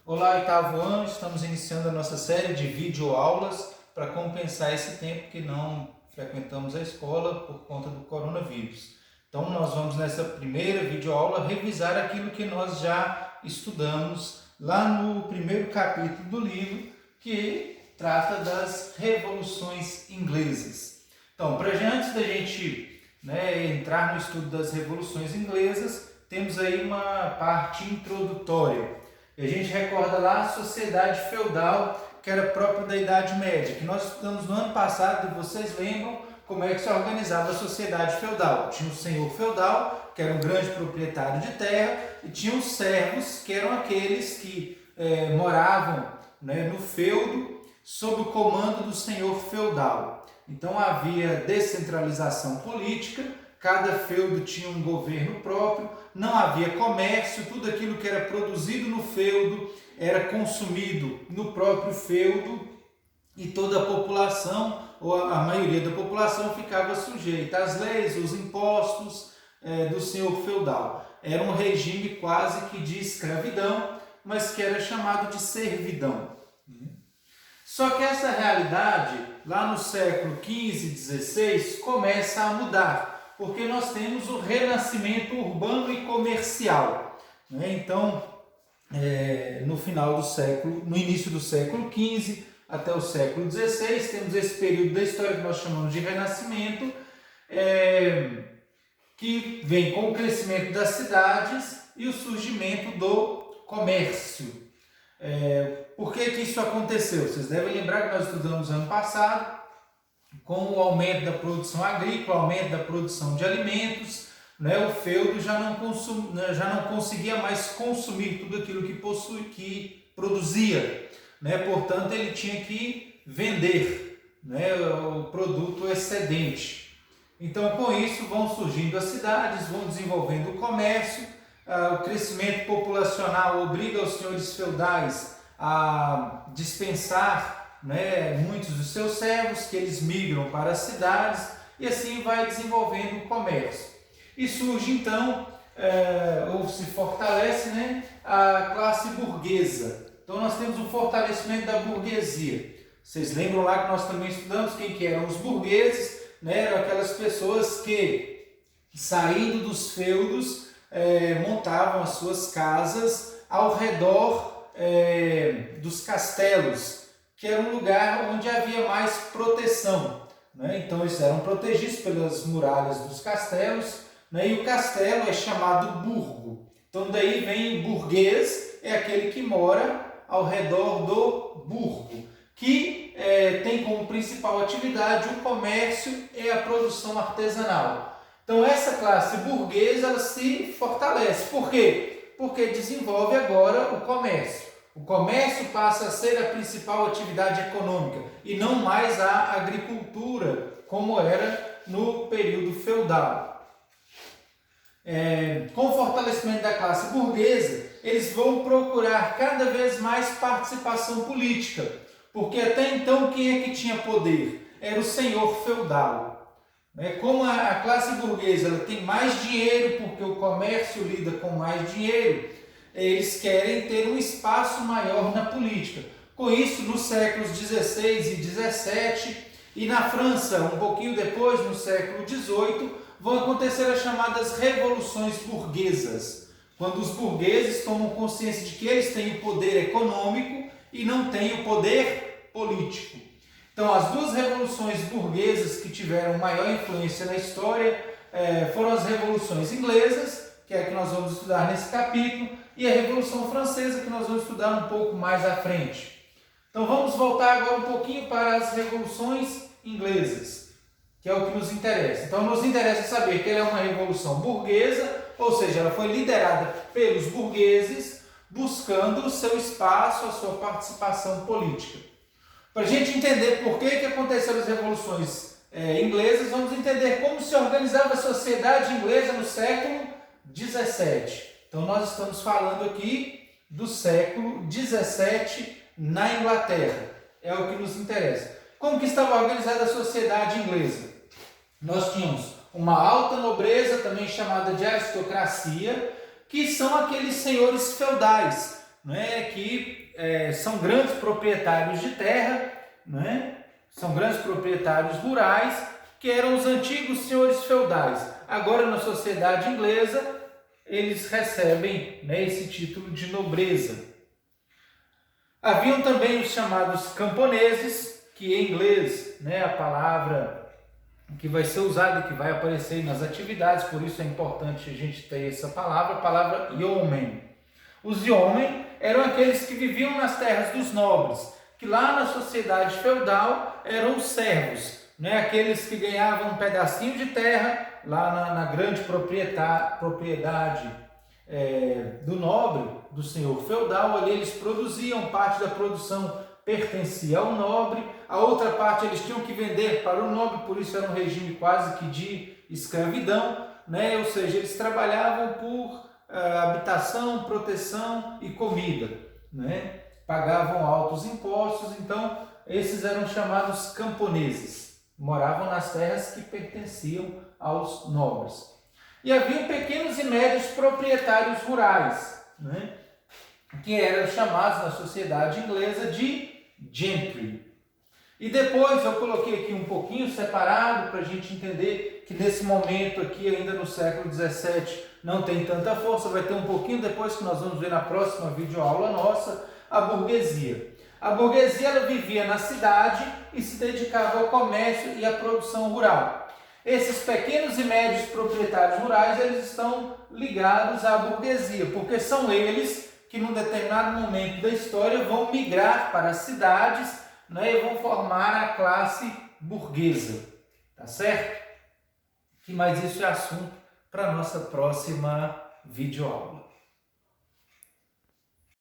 Olá, oitavo ano, estamos iniciando a nossa série de videoaulas para compensar esse tempo que não frequentamos a escola por conta do coronavírus. Então, nós vamos nessa primeira videoaula revisar aquilo que nós já estudamos lá no primeiro capítulo do livro, que trata das revoluções inglesas. Então, antes da gente entrar no estudo das revoluções inglesas, temos aí uma parte introdutória. A gente recorda lá a sociedade feudal, que era própria da Idade Média, que nós estudamos no ano passado, e vocês lembram como é que se organizava a sociedade feudal. Tinha o senhor feudal, que era um grande proprietário de terra, e tinha os servos, que eram aqueles que moravam no feudo, sob o comando do senhor feudal. Então havia descentralização política, cada feudo tinha um governo próprio, não havia comércio, tudo aquilo que era produzido no feudo era consumido no próprio feudo e toda a população, ou a maioria da população, ficava sujeita às leis, os impostos do senhor feudal. Era um regime quase que de escravidão, mas que era chamado de servidão. Só que essa realidade, lá no século XV e XVI, começa a mudar, porque nós temos o renascimento urbano e comercial. Então, no início do século XV até o século XVI, temos esse período da história que nós chamamos de renascimento, que vem com o crescimento das cidades e o surgimento do comércio. Por que isso aconteceu? Vocês devem lembrar que nós estudamos ano passado, com o aumento da produção agrícola, o aumento da produção de alimentos, o feudo já não conseguia mais consumir tudo aquilo que produzia, portanto ele tinha que vender o produto excedente. Então, com isso vão surgindo as cidades, vão desenvolvendo o comércio, o crescimento populacional obriga os senhores feudais a dispensar muitos dos seus servos, que eles migram para as cidades, e assim vai desenvolvendo o comércio. E surge então, ou se fortalece, a classe burguesa. Então nós temos um fortalecimento da burguesia. Vocês lembram lá que nós também estudamos quem que eram os burgueses? Eram aquelas pessoas que, saindo dos feudos, montavam as suas casas ao redor dos castelos, que era um lugar onde havia mais proteção. Então eles eram protegidos pelas muralhas dos castelos, e o castelo é chamado burgo. Então daí vem burguês, é aquele que mora ao redor do burgo, que tem como principal atividade o comércio e a produção artesanal. Então essa classe burguesa ela se fortalece. Por quê? Porque desenvolve agora o comércio. O comércio passa a ser a principal atividade econômica e não mais a agricultura, como era no período feudal. Com o fortalecimento da classe burguesa, eles vão procurar cada vez mais participação política, porque até então quem é que tinha poder? Era o senhor feudal. Como a classe burguesa ela tem mais dinheiro, porque o comércio lida com mais dinheiro, eles querem ter um espaço maior na política. Com isso, nos séculos XVI e XVII, e na França, um pouquinho depois, no século XVIII, vão acontecer as chamadas revoluções burguesas, quando os burgueses tomam consciência de que eles têm o poder econômico e não têm o poder político. Então, as duas revoluções burguesas que tiveram maior influência na história foram as revoluções inglesas, que é a que nós vamos estudar nesse capítulo, e a Revolução Francesa, que nós vamos estudar um pouco mais à frente. Então, vamos voltar agora um pouquinho para as revoluções inglesas, que é o que nos interessa. Então, nos interessa saber que ela é uma revolução burguesa, ou seja, ela foi liderada pelos burgueses, buscando o seu espaço, a sua participação política. Para a gente entender por que aconteceram as revoluções inglesas, vamos entender como se organizava a sociedade inglesa no século XVII. Então nós estamos falando aqui do século XVII na Inglaterra. É o que nos interessa. Como que estava organizada a sociedade inglesa? Nós tínhamos uma alta nobreza, também chamada de aristocracia, que são aqueles senhores feudais, né, que são grandes proprietários de terra, né, são grandes proprietários rurais, que eram os antigos senhores feudais. Agora, na sociedade inglesa, eles recebem, né, esse título de nobreza. Haviam também os chamados camponeses, que em inglês, né, a palavra que vai ser usada, que vai aparecer nas atividades, por isso é importante a gente ter essa palavra, a palavra yeomen. Os yeomen eram aqueles que viviam nas terras dos nobres, que lá na sociedade feudal eram os servos, né? Aqueles que ganhavam um pedacinho de terra lá na grande propriedade do nobre, do senhor feudal. Ali eles produziam, parte da produção pertencia ao nobre, a outra parte eles tinham que vender para o nobre, por isso era um regime quase que de escravidão, né? Ou seja, eles trabalhavam por habitação, proteção e comida, né? Pagavam altos impostos, então esses eram chamados camponeses, moravam nas terras que pertenciam aos nobres. E havia pequenos e médios proprietários rurais, né? Que eram chamados na sociedade inglesa de gentry. E depois eu coloquei aqui um pouquinho separado para a gente entender que nesse momento aqui, ainda no século XVII, não tem tanta força, vai ter um pouquinho depois, que nós vamos ver na próxima videoaula nossa, a burguesia. A burguesia ela vivia na cidade e se dedicava ao comércio e à produção rural. Esses pequenos e médios proprietários rurais, eles estão ligados à burguesia, porque são eles que num determinado momento da história vão migrar para as cidades, né, e vão formar a classe burguesa, tá certo? Mas isso é assunto para a nossa próxima videoaula.